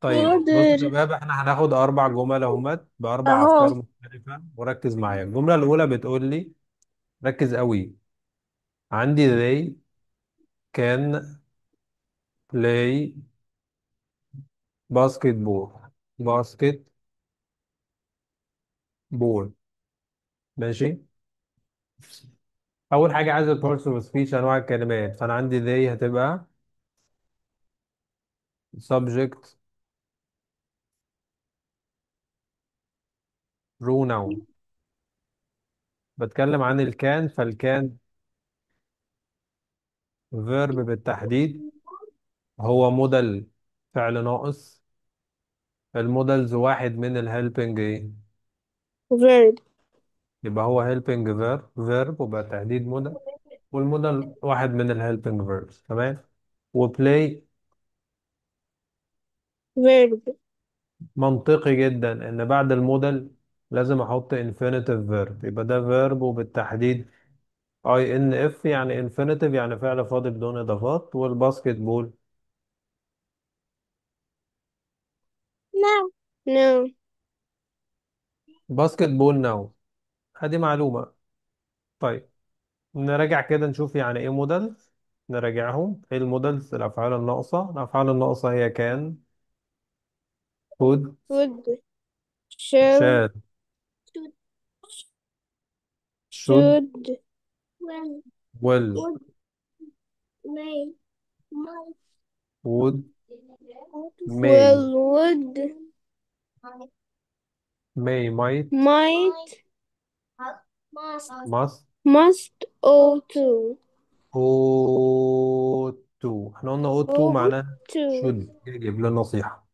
طيب بص يا حاضر. شباب، احنا هناخد 4 جمل اهمت بأربع اهو. أفكار مختلفة، وركز معايا. الجملة الأولى بتقول لي، ركز قوي. عندي they can play basketball. باسكت بول. ماشي. أول حاجة عايز البارتس اوف سبيتش، أنواع الكلمات. فأنا عندي they هتبقى subject pronoun. بتكلم عن الكان، فالكان verb بالتحديد، هو موديل فعل ناقص. المودلز واحد من الهيلبنج ايه، verb. يبقى هو helping verb وبقى تحديد موديل. والموديل واحد من الهيلبنج verbs. تمام. وبلاي، verb. منطقي جدا ان بعد الموديل لازم احط infinitive verb، يبقى ده verb وبالتحديد INF، يعني infinitive يعني فعل فاضي بدون اضافات. والباسكت بول، No. No. باسكت بول ناو. ادي معلومة. طيب نراجع كده نشوف يعني ايه موديل. نراجعهم. ايه المودلز؟ الافعال الناقصة. الافعال الناقصة هي كان، could، would. shall. shall، should، should. when. will، would. may. might. would، may. will. would. may، might، might. must. must، must. ought to. ought to. احنا قلنا ought to ought معناها to. should، يجب للنصيحة.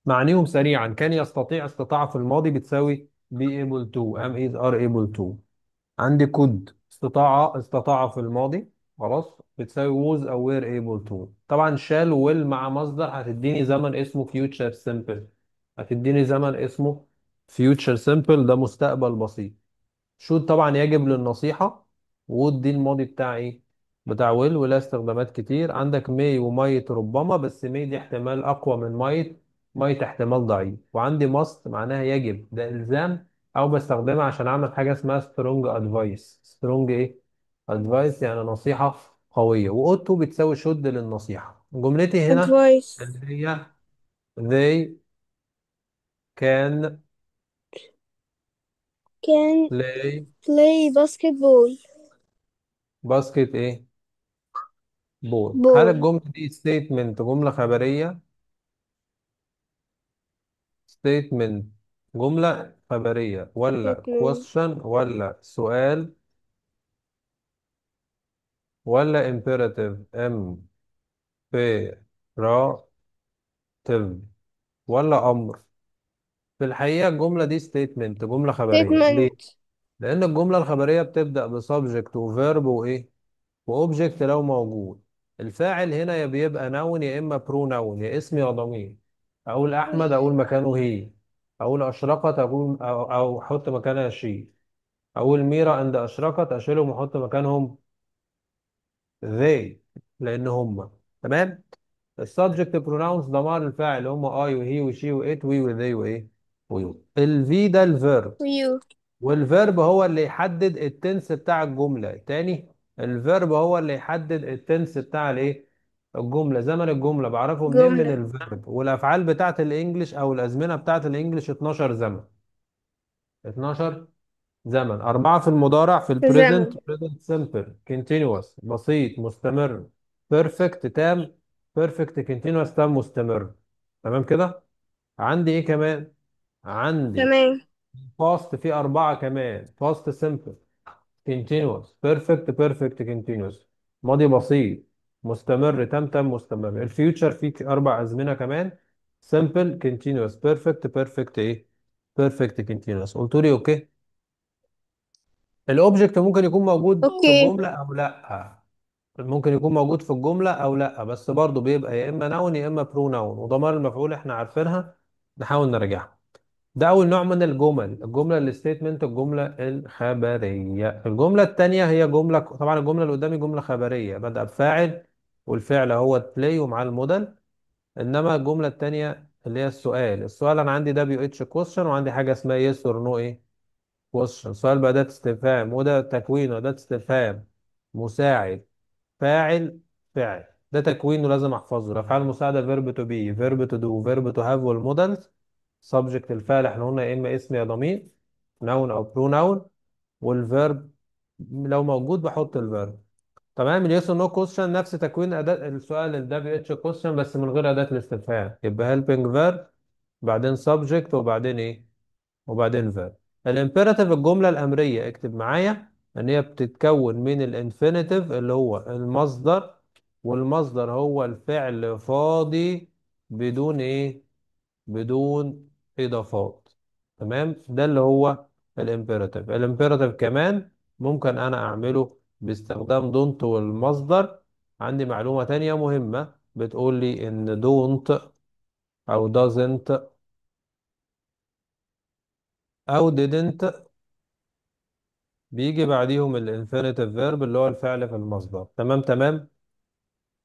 معانيهم سريعا: كان يستطيع، استطاع في الماضي بتساوي be able to، am is are able to. عندي could، استطاع في الماضي، خلاص، بتساوي was أو were able to. طبعا shall و will مع مصدر هتديني زمن اسمه future simple. هتديني زمن اسمه future simple، ده مستقبل بسيط. should طبعا يجب للنصيحة. would دي الماضي بتاع ايه، بتاع will، ولا استخدامات كتير. عندك may ومايت ربما، بس may دي احتمال أقوى من مايت. مايت احتمال ضعيف. وعندي must معناها يجب، ده إلزام، او بستخدمها عشان اعمل حاجه اسمها strong advice. strong ايه، advice يعني نصيحه قويه. واوتو بتساوي شد للنصيحه. جملتي هنا advice. اللي هي they can can play play basketball. basket ايه، بول. هل ball. الجمله دي statement، جمله خبريه؟ statement، جمله خبريه ولا statement. question ولا سؤال ولا imperative، imperative، ولا امر؟ في الحقيقة الجملة دي statement، جملة خبرية. ليه؟ statement. لأن الجملة الخبرية بتبدأ بسبجكت وفيرب وإيه، وأوبجكت لو موجود. الفاعل هنا يا بيبقى نون يا إما برو نون، يا اسم يا ضمير. أقول أحمد أقول مكانه هي. أقول أشرقت أقول أو أحط مكانها شي. أقول ميرا عند أشرقت أشيلهم وأحط مكانهم they، لأن هم. تمام. السبجكت بروناونز ضمائر الفاعل هم اي وهي وشي وات وي وذي وايه ويو. الفي ده الفيرب، you. والفيرب هو اللي يحدد التنس بتاع الجمله. تاني، الفيرب هو اللي يحدد التنس بتاع الايه، الجمله. زمن الجمله بعرفه منين؟ من جملة. الفيرب. والافعال بتاعت الانجليش او الازمنه بتاعت الانجليش 12 زمن. 12 زمن. 4 في المضارع، في زمن. البريزنت بريزنت سمبل كونتينوس بسيط مستمر، بيرفكت تام، بيرفكت كونتينوس تام مستمر. تمام كده. عندي ايه كمان؟ عندي تمام. باست، في 4 كمان: باست سمبل، كونتينوس، بيرفكت، بيرفكت كونتينوس، ماضي بسيط مستمر، تام تام مستمر. الفيوتشر فيه 4 أزمنة كمان: سمبل، كونتينوس، بيرفكت، بيرفكت ايه، بيرفكت كونتينوس. قلت لي اوكي. الاوبجكت ممكن يكون موجود في اوكي. الجمله او لا. ممكن يكون موجود في الجمله او لا، بس برضه بيبقى يا اما نون يا اما برو نون. وضمائر المفعول احنا عارفينها، نحاول نراجعها. ده اول نوع من الجمل، الجمله الستيتمنت، الجمله الخبريه. الجمله الثانيه هي جمله، طبعا الجمله اللي قدامي جمله خبريه، بدأ بفاعل، والفعل هو بلاي ومعاه المودل. انما الجمله التانيه اللي هي السؤال انا عندي WH question، وعندي حاجه اسمها yes or no ايه question. سؤال بأداة استفهام، وده تكوين أداة استفهام مساعد فاعل فعل. ده تكوينه لازم احفظه. الافعال المساعده فيرب تو بي، فيرب تو دو، فيرب تو هاف، والمودلز سبجكت الفعل احنا قلنا يا اما اسم يا ضمير، نون او بروناون، والفيرب لو موجود بحط الفيرب. تمام. اليس نو كويشن نفس تكوين اداة السؤال ال WH كويشن بس من غير اداة الاستفهام، يبقى هيلبنج فيرب بعدين سبجكت وبعدين ايه، وبعدين فيرب. الامبيراتيف الجملة الأمرية اكتب معايا ان هي بتتكون من الانفينيتيف اللي هو المصدر، والمصدر هو الفعل فاضي بدون ايه، بدون اضافات. تمام. ده اللي هو الامبيراتيف. الامبيراتيف كمان ممكن انا اعمله باستخدام دونت والمصدر. عندي معلومة تانية مهمة بتقول لي ان دونت او doesn't او didn't بيجي بعديهم الانفينيتيف فيرب اللي هو الفعل في المصدر. تمام تمام.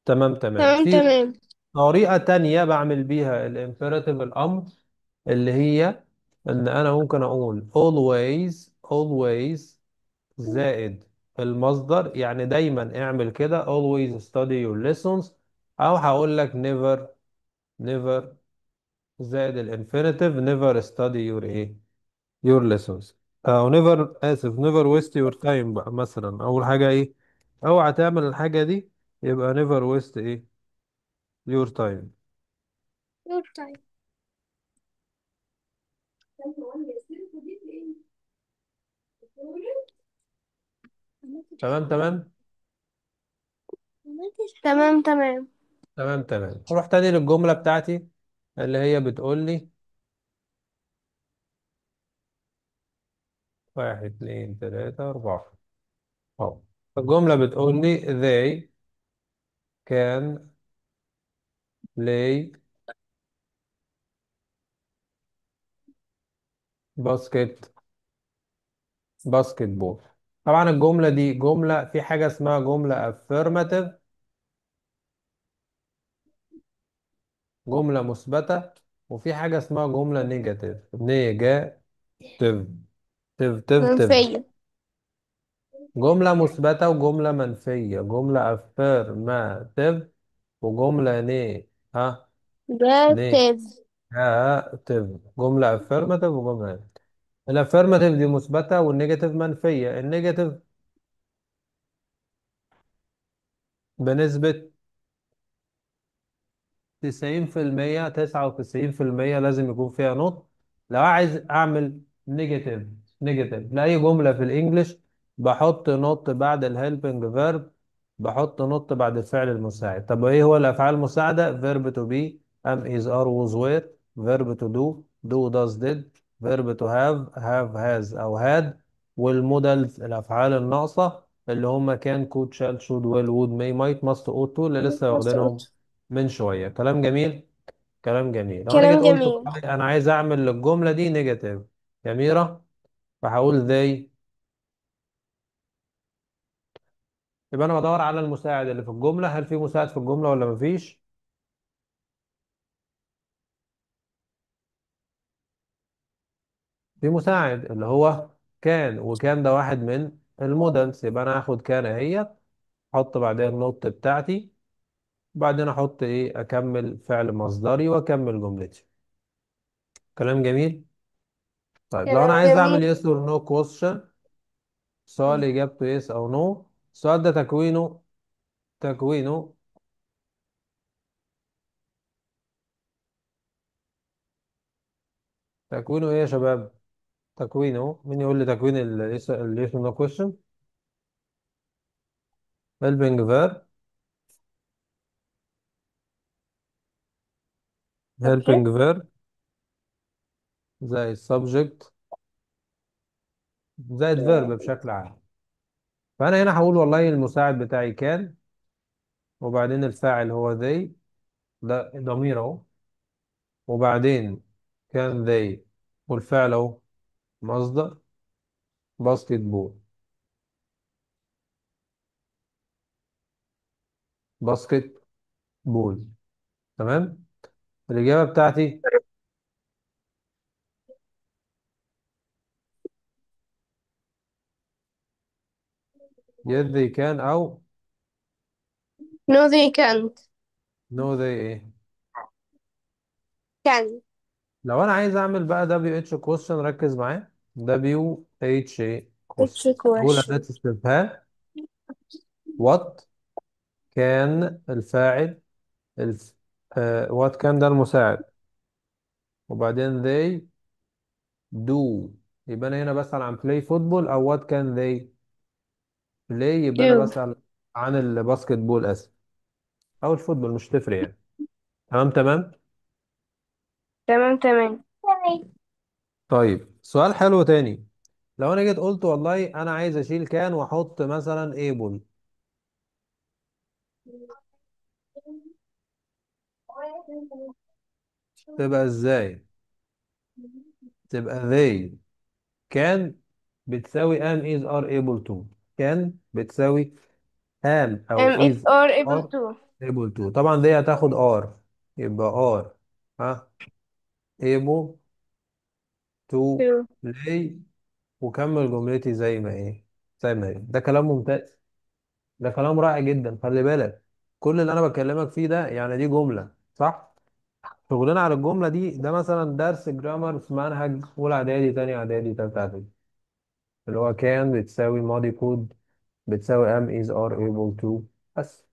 تمام تمام. تمام في تمام. طريقة تانية بعمل بيها الامبيراتيف الأمر، اللي هي إن أنا ممكن أقول always always زائد المصدر، يعني دايما اعمل كده always study your lessons. أو هقول لك never never زائد الانفينيتيف never study your إيه your lessons. او never اسف never waste your time بقى. مثلا اول حاجة ايه، اوعى تعمل الحاجة دي، يبقى never waste ايه your time. Your time. تمام تمام. تمام تمام. تمام تمام. نروح تاني للجملة بتاعتي اللي هي بتقول لي واحد اتنين تلاتة أربعة. أهو الجملة بتقول لي they can play basket basketball. طبعا الجملة دي جملة في حاجة اسمها جملة affirmative، جملة مثبتة، وفي حاجة اسمها جملة نيجاتيف. تف تف. منفية. جملة مثبتة وجملة منفية، جملة affirmative وجملة ها negative. نيجاتيف. جملة affirmative وجملة الافيرماتيف دي مثبتة والنيجاتيف منفية. النيجاتيف بنسبة 90%، 99% لازم يكون فيها نوت. لو عايز اعمل نيجاتيف لأي جملة في الانجليش بحط نوت بعد الهيلبنج فيرب، بحط نوت بعد الفعل المساعد. طب ايه هو الافعال المساعدة؟ verb to be am is are was were، verb to do does did، verb to have has او had، والمودلز الافعال الناقصة اللي هم كان could shall should will would may might must ought to اللي لسه واخدينهم مسقط. من شوية. كلام جميل. كلام جميل. لو انا جيت كلام قلت جميل. والله انا عايز اعمل الجملة دي نيجاتيف يا ميرا، فهقول they. يبقى انا بدور على المساعد اللي في الجملة، هل في مساعد في الجملة ولا مفيش؟ في مساعد اللي هو كان، وكان ده واحد من المودلز. يبقى انا هاخد كان اهي، احط بعدها النوت بتاعتي، وبعدين احط ايه، اكمل فعل مصدري واكمل جملتي. كلام جميل. طيب لو انا كلام عايز جميل. اعمل yes or no question، سؤال اجابته yes او no. السؤال ده تكوينه تكوينه ايه يا شباب؟ تكوينه مين يقول لي تكوين ال yes or no question؟ helping verb، helping subject. verb زائد subject زائد verb بشكل عام. فانا هنا هقول والله المساعد بتاعي كان، وبعدين الفاعل هو they، ده ضمير اهو، وبعدين كان they، والفعل اهو مصدر باسكت بول، باسكت بول. تمام. الإجابة بتاعتي yes they can أو No they can't. no they إيه. Can. لو أنا عايز أعمل بقى WH question ركز معايا. WH It's question. a أول أداة question. استفهام what كان الفاعل الف... what كان ده المساعد، وبعدين they do. يبقى أنا هنا بسأل عن play football أو what can they play. يبقى أنا Do. بسأل عن الباسكت بول أسف، أو الفوتبول مش تفرق يعني. تمام تمام. تمام تمام. طيب سؤال حلو تاني. لو انا جيت قلت والله انا عايز اشيل كان واحط مثلا ايبل، تبقى ازاي؟ تبقى they كان بتساوي am is are able to. كان بتساوي am او Am is is or able are to. able to. طبعا دي هتاخد are، يبقى are ها able to To. play. وكمل جملتي زي ما ايه، زي ما هي. ده كلام ممتاز، ده كلام رائع جدا. خلي بالك كل اللي انا بكلمك فيه ده يعني دي جملة صح. شغلنا على الجملة دي ده مثلا درس جرامر في منهج أولى إعدادي تاني إعدادي تالتة إعدادي، اللي هو كان بتساوي ماضي كود بتساوي am is are able to بس.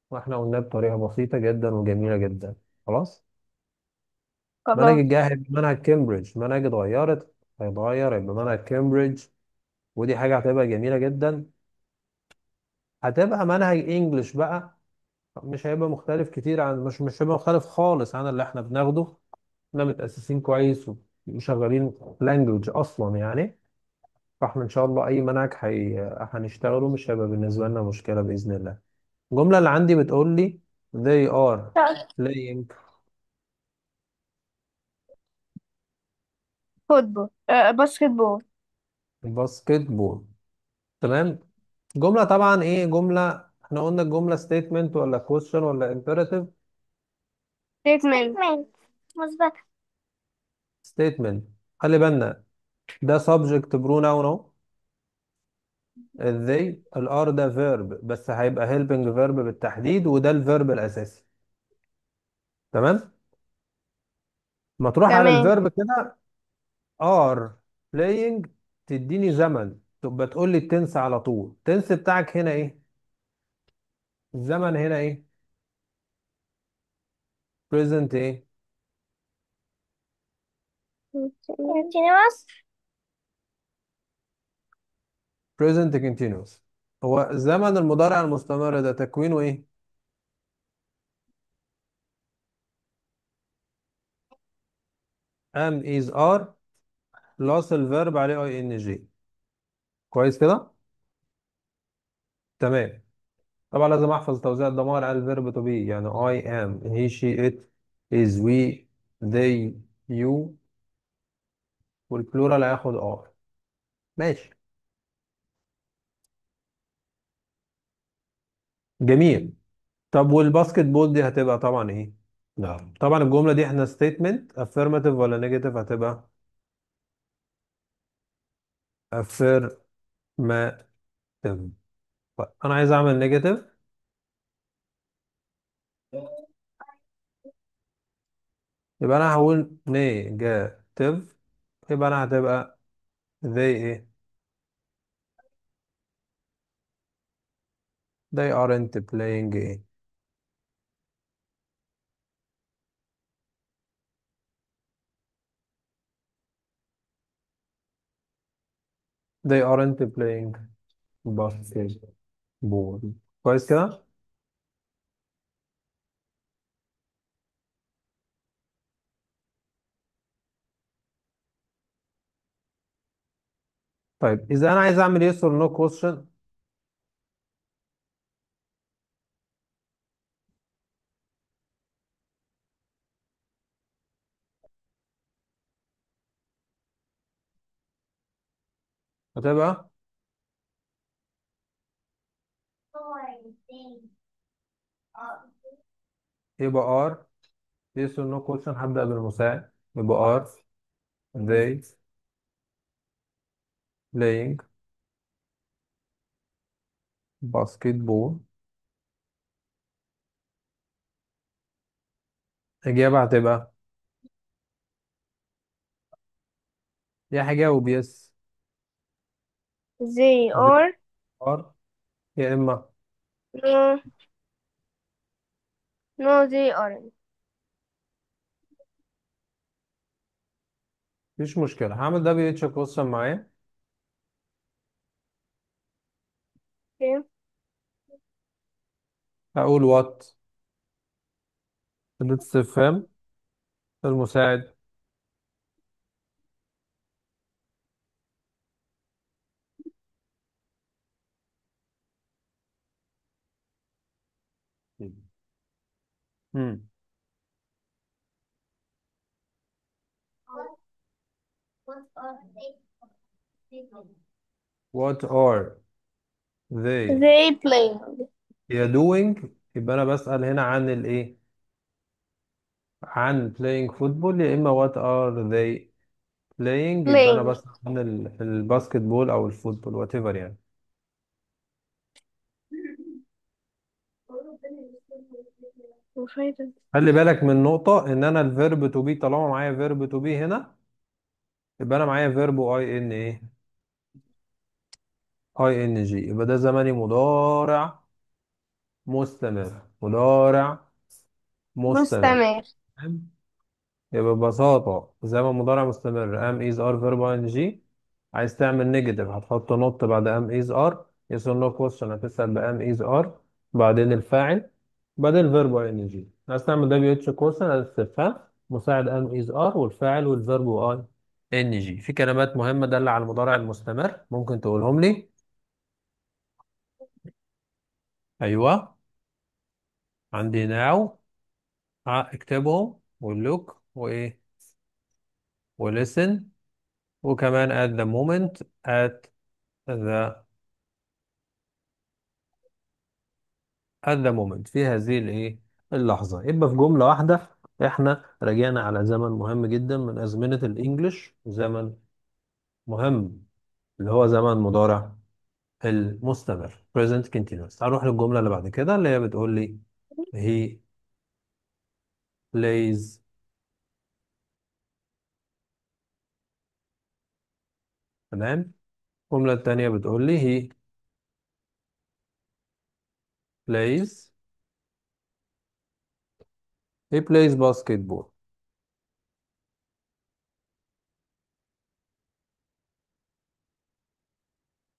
واحنا قلناه بطريقة بسيطة جدا وجميلة جدا. خلاص. منهج خلاص. الجاي هيبقى منهج كامبريدج. منهج اتغيرت هيتغير يبقى منهج كامبريدج، ودي حاجة هتبقى جميلة جدا. هتبقى منهج انجلش بقى، مش هيبقى مختلف كتير عن مش هيبقى مختلف خالص عن اللي احنا بناخده. احنا متأسسين كويس وشغالين لانجوج اصلا يعني. فاحنا ان شاء الله اي منهج هنشتغله مش هيبقى بالنسبه لنا مشكله باذن الله. الجمله اللي عندي بتقول لي they are playing فوتبول باسكت بول. basketball. تمام. جمله طبعا ايه جمله، احنا قلنا الجمله statement ولا question ولا imperative؟ statement. مثبت. statement. خلي بالنا ده subject pronoun اهو. they الار ده verb بس هيبقى helping verb بالتحديد، وده الفيرب الاساسي. تمام. ما تروح على تمام. الفيرب كده ار playing تديني زمن، تبقى تقول لي التنس على طول. التنس بتاعك هنا ايه؟ الزمن هنا ايه؟ present ايه؟ continuous. present continuous. هو زمن المضارع المستمر ده تكوينه ايه؟ am is are plus الفيرب عليه اي ان جي. كويس كده؟ تمام. طبعا لازم احفظ توزيع الضمائر على الفيرب تو بي، يعني I am he she it is we they you، والبلورال هياخد are. ماشي. جميل. طب والباسكت بول دي هتبقى طبعا ايه؟ نعم طبعا الجملة دي احنا statement affirmative ولا negative؟ هتبقى affirmative. طيب انا عايز اعمل negative. يبقى انا هقول negative. يبقى انا هتبقى they ايه؟ they aren't playing ايه؟ they aren't playing basketball. كويس كده؟ طيب اذا انا عايز اعمل yes or no question هتبقى يبقى are yes or no question. هبدأ بالمساعد، يبقى are they playing basketball. الإجابة هتبقى، يا هجاوب يس، They they are. are، يا إما. No, no, they aren't. مفيش مشكلة، هعمل WH question معايا. Okay. هقول what، أداة استفهام، المساعد. مم. what are they They playing. يا doing، يبقى أنا بسأل هنا عن الإيه، عن playing football، يا إما what are they playing، يبقى أنا Playing. بسأل عن الباسكت بول أو الفوتبول whatever يعني. مفيدة. خلي بالك من نقطة، إن أنا الفيرب تو بي طالما معايا فيرب تو بي هنا، يبقى أنا معايا فيرب أي إن إيه، أي إن جي، يبقى ده زمني مضارع مستمر، مضارع مستمر. مستمر. تمام؟ يبقى ببساطة زمن مضارع مستمر ام از ار فيرب ان جي. عايز تعمل نيجاتيف هتحط نوت بعد ام از ار. يس اور نو كويستشن هتسأل بام از ار، بعدين الفاعل، بعدين الفيرب ان جي. عايز تعمل دبليو اتش كويستشن استفهام، مساعد ام از ار والفاعل والفيرب اي ان جي. في كلمات مهمة دالة على المضارع المستمر ممكن تقولهم لي؟ ايوه، عندي ناو، اكتبهم، واللوك، وايه، ولسن، وكمان at the moment، at the at the moment، في هذه الايه، اللحظة. يبقى في جملة واحدة احنا راجعنا على زمن مهم جدا من أزمنة الإنجليش، زمن مهم اللي هو زمن مضارع المستمر present continuous. هروح للجملة اللي بعد كده اللي هي بتقول لي he plays. تمام. الجملة التانية بتقول لي he plays he plays basketball.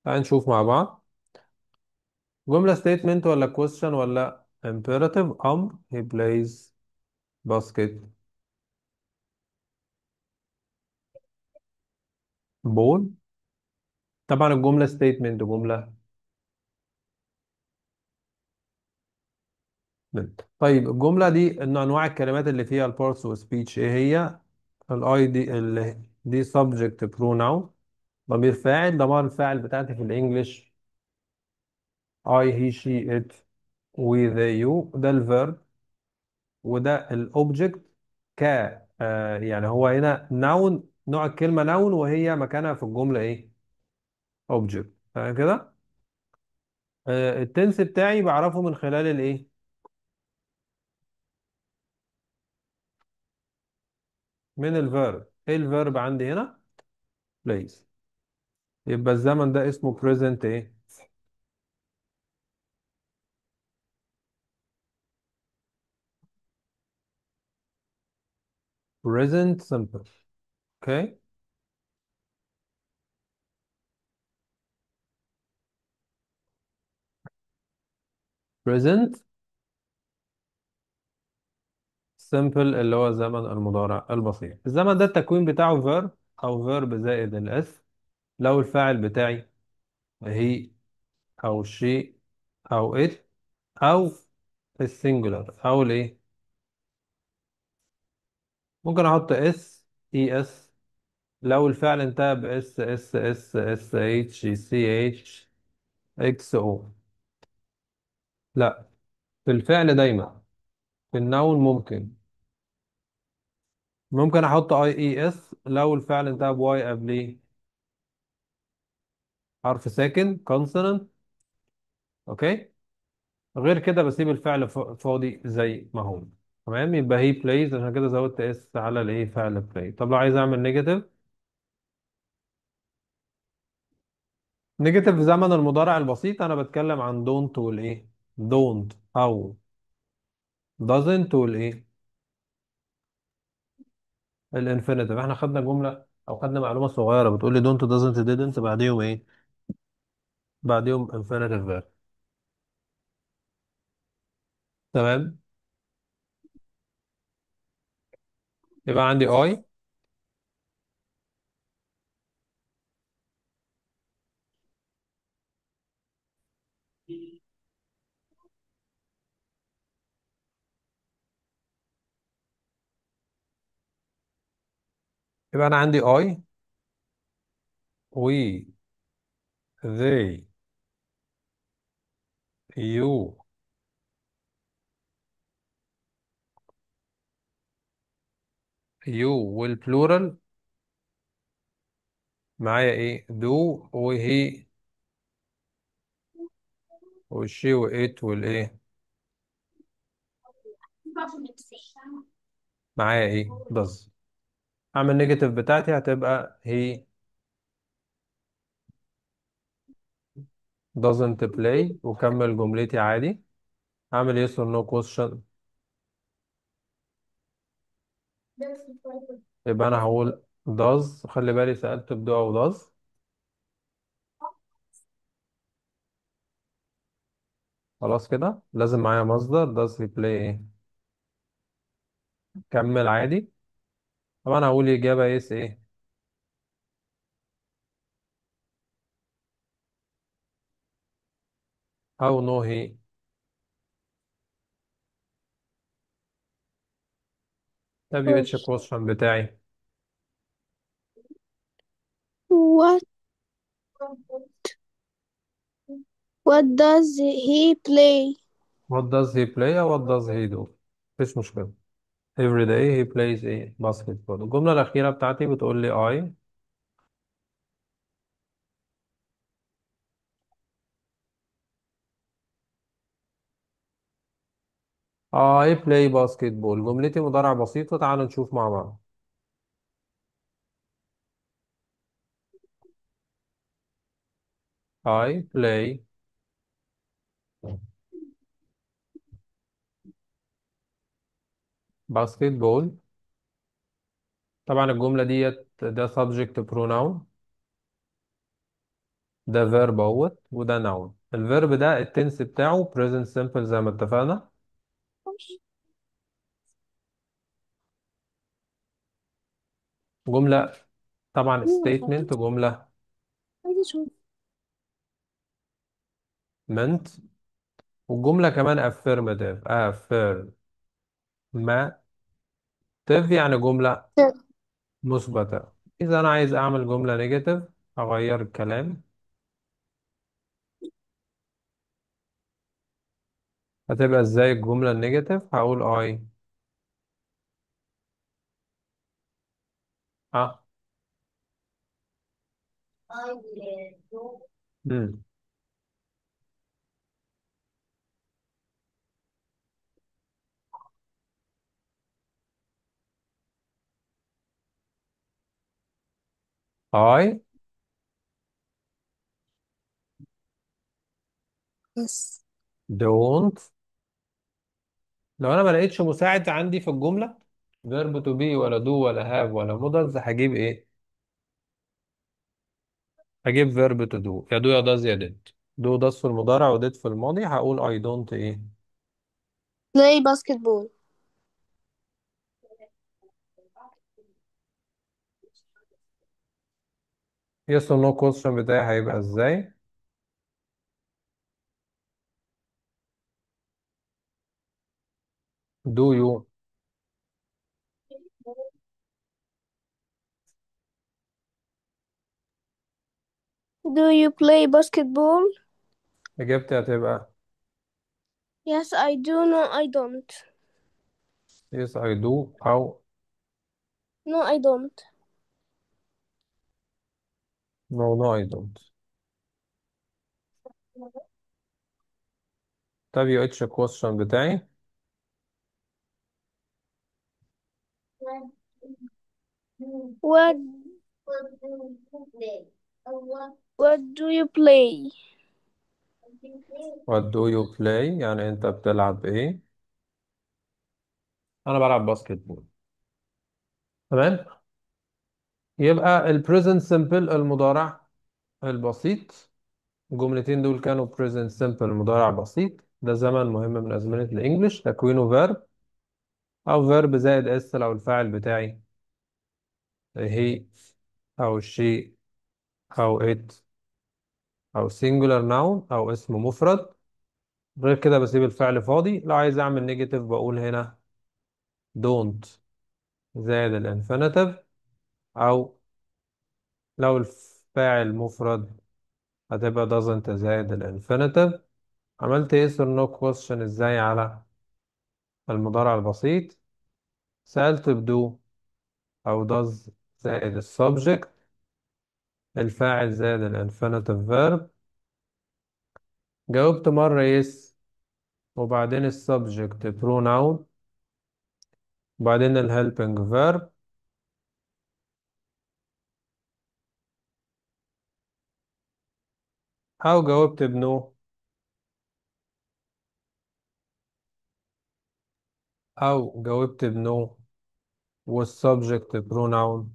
تعال نشوف مع بعض. جملة statement ولا question ولا imperative؟ أمر. he plays basketball. طبعا الجملة statement جملة. طيب الجملة دي إن أنواع الكلمات اللي فيها البارتس والسبيتش إيه هي؟ الأي دي اللي دي subject pronoun، ضمير فاعل. ضمير الفاعل بتاعتي في الإنجليش I he she it we they you. ده الفيرب، وده الأوبجكت ك يعني هو هنا noun، نوع الكلمة noun وهي مكانها في الجملة إيه؟ object. تمام كده؟ التنس بتاعي بعرفه من خلال الإيه؟ من الفيرب. إيه الفيرب عندي هنا؟ place. يبقى الزمن ده اسمه present ايه؟ present simple. اوكي. present simple اللي هو زمن المضارع البسيط. الزمن ده التكوين بتاعه verb او verb زائد الاس. لو الفاعل بتاعي هي او she او it او السنجولار او الايه، ممكن احط اس اي اس. لو الفعل انتهى باس اس اس اس اتش سي اتش اكس او. لا، في الفعل دايما. في النون ممكن ممكن احط اي اي اس لو الفعل انتهى بواي قبليه حرف ساكن consonant. اوكي. غير كده بسيب الفعل فاضي زي ما هو. تمام، يبقى هي بلايز عشان كده زودت اس على الايه فعل بلاي. طب لو عايز اعمل نيجاتيف، نيجاتيف في زمن المضارع البسيط انا بتكلم عن دونت والايه، دونت او doesn't والايه الانفينيتيف. احنا خدنا جمله او خدنا معلومه صغيره بتقول لي دونت doesn't didn't بعديهم ايه، بعديهم infinitive verb. تمام. يبقى عندي اي، يبقى انا عندي اي we they you you والبلورال معايا ايه do وهي والشي وات والايه معايا ايه does. اعمل نيجاتيف بتاعتي هتبقى هي doesn't play وكمل جملتي عادي. اعمل yes or no question، يبقى انا هقول does. خلي بالي سألت بدو او does. خلاص كده لازم معايا مصدر does he play ايه، كمل عادي. طبعا هقول اجابة yes ايه او no he. WH question بتاعي. What What does he play? what does he play or what does he do. مفيش مشكلة. every day he plays ايه basketball. الجملة الأخيرة بتاعتي بتقول لي I play basketball. جملتي مضارع بسيط وتعالوا نشوف مع بعض. I play basketball. طبعا الجملة ديت ده subject pronoun، ده verb اهوت وده noun. الفيرب ده التنس بتاعه present simple زي ما اتفقنا. جملة طبعا statement، جملة meant، والجملة كمان affirmative يعني جملة مثبتة. إذا أنا عايز أعمل جملة نيجاتيف أغير الكلام. هتبقى إزاي الجملة النيجاتيف؟ هقول ها مم. I Yes. don't. لو أنا ما لقيتش مساعد عندي في الجملة verb to be ولا do ولا have ولا modals، هجيب إيه؟ هجيب verb to do، يا do يا does يا did. do does في المضارع و did في الماضي. هقول I don't إيه Play basketball. yes or no question بتاعي هيبقى إزاي. do you. Do you play basketball? إجابتي هتبقى Yes, I do. No, I don't. yes I do أو No, I don't. No, no, I don't. طب يو اتش question بتاعي. What What do you play? What do you play؟ يعني انت بتلعب ايه؟ انا بلعب باسكت بول. تمام. يبقى ال present simple المضارع البسيط. الجملتين دول كانوا present simple مضارع بسيط. ده زمن مهم من أزمنة الإنجليش. تكوينه verb أو verb زائد اس لو الفاعل بتاعي هي أو she أو it أو singular noun أو اسم مفرد. غير كده بسيب الفعل فاضي. لو عايز أعمل نيجاتيف بقول هنا don't زائد الانفينيتيف. أو لو الفاعل مفرد هتبقى doesn't زائد الانفينيتيف. عملت yes or no question ازاي على المضارع البسيط؟ سألت بدو أو does زائد السبجكت، الفاعل زائد الانفينيتيف فيرب. جاوبت مرة yes وبعدين السبجكت pronoun وبعدين الهيلبنج فيرب. أو جاوبت بنو أو جاوبت بنو والسبجكت pronoun.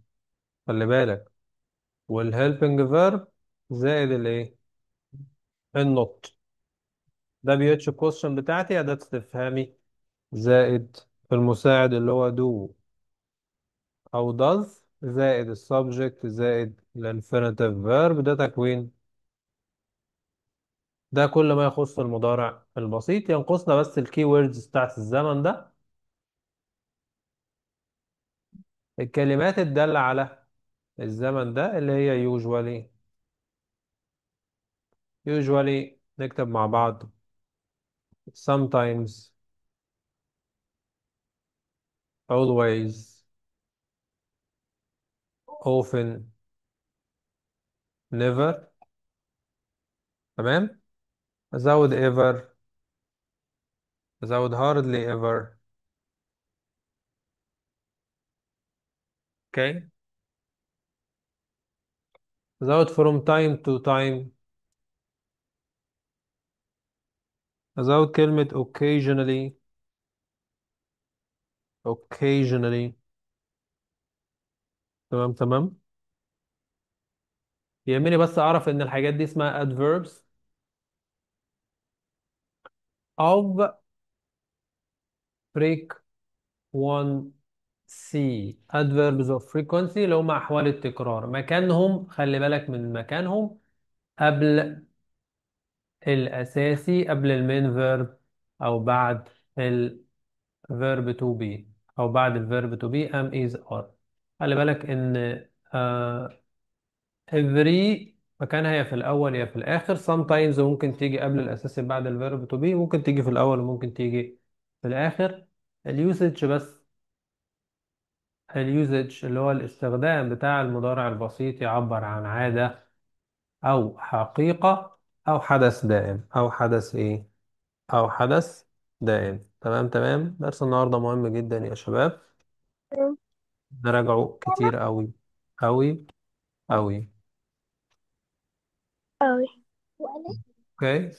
خلي بالك. والهيلبنج فيرب زائد الايه؟ النوت. ده بي اتش كويشن بتاعتي أداة استفهامي زائد المساعد اللي هو do أو does زائد السبجكت زائد الانفينيتيف فيرب. ده تكوين. ده كل ما يخص المضارع البسيط. ينقصنا بس الكي ووردز بتاعت الزمن ده، الكلمات الدالة على الزمن ده اللي هي usually نكتب مع بعض sometimes always often never. تمام. أزود ever، أزود hardly ever. اوكي. أزود from time to time. أزود كلمة occasionally. occasionally. تمام تمام. يهمني بس أعرف إن الحاجات دي اسمها adverbs of frequency. adverbs of frequency اللي هم أحوال التكرار. مكانهم خلي بالك من مكانهم قبل الأساسي، قبل المين فيرب أو بعد الفيرب to be أو بعد الفيرب to be am is are. خلي بالك إن every مكانها يا في الأول يا في الآخر. sometimes ممكن تيجي قبل الأساسي بعد الفيرب to be، ممكن تيجي في الأول وممكن تيجي في الآخر. اليوسج بس، اليوزج اللي هو الاستخدام بتاع المضارع البسيط يعبر عن عادة أو حقيقة أو حدث دائم أو حدث إيه؟ أو حدث دائم. تمام تمام. درس النهاردة مهم جدا يا شباب. نراجعه كتير أوي أوي أوي. أوي. أوكي.